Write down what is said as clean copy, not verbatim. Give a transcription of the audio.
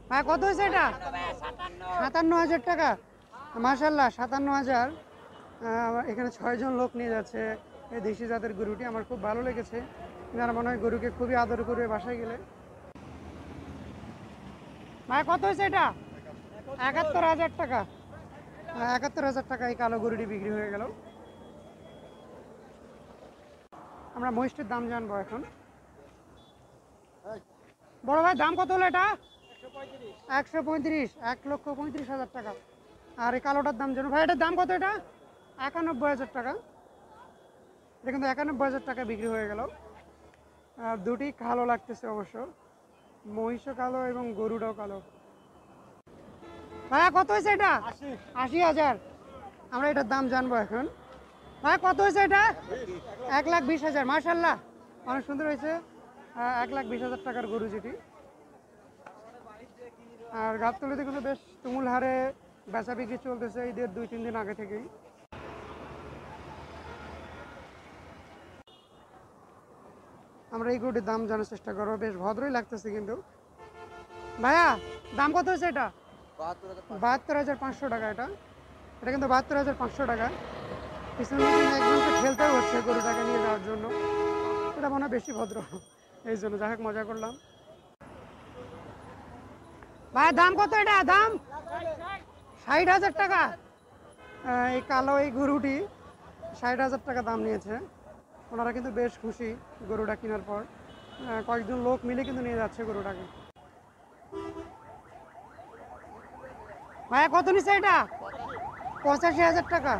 ভাই কত হয়েছে এটা? 57,000 টাকা। মাশাল্লাহ 57,000। এখানে 6 জন লোক নিয়ে যাচ্ছে এই দেশি জাতের গরুটি। আমার খুব ভালো লেগেছে। এনারা মনে হয় গরুকে খুবই আদর করবে বাসায় গেলে। ভাই কত হয়েছে এটা? 71,000 টাকা। 71,000 টাকা এই কালো গরুটি বিক্রি হয়ে গেল। আমরা মহিষটির দাম জানবো এখন। বড় ভাই দাম কত হলো এটা? 135, 1,35,000 টাকা। আর এই কালোটার দাম জানো ভাই, এটার দাম কত? এটা 91,000 টাকা। এটা কিন্তু 91,000 টাকা বিক্রি হয়ে গেল। দুটি কালো লাগতেছে অবশ্য, মহিষও কালো এবং গরুটাও কালো। ভাইয়া কত হয়েছে এটা? 80,000। আমরা এটার দাম জানবো এখন। ভাই কত হয়েছে এটা? 1,20,000। মাশাল্লাহ অনেক সুন্দর হয়েছে। 1,20,000 টাকার গরু যেটি। আর গাবতলীতে কিন্তু বেশ তুমুল হারে বেচা বিক্রি চলতেছে ঈদের 2-3 দিন আগে থেকেই। আমরা এই গরুটির দাম জানার চেষ্টা করবো, বেশ ভদ্রই লাগতেছে কিন্তু। ভাইয়া দাম কত হয়েছে এটা? 72,500 টাকা। এটা এটা কিন্তু 72,500 টাকা। পিছনে একজনকে ঠেলতেও হচ্ছে গরুটাকে নিয়ে যাওয়ার জন্য। এটা মনে হয় বেশি ভদ্র, এই জন্য যাই হোক মজা করলাম। ভাই দাম কত এটা? দাম 60,000 টাকা। এই কালো এই গরুটি 60,000 টাকা দাম নিয়েছে। ওনারা কিন্তু বেশ খুশি গরুটা কেনার পর। কয়েকজন লোক মিলে কিন্তু নিয়ে যাচ্ছে গরুটাকে। ভাইয়া কত নিচ্ছে এটা? 85,000 টাকা।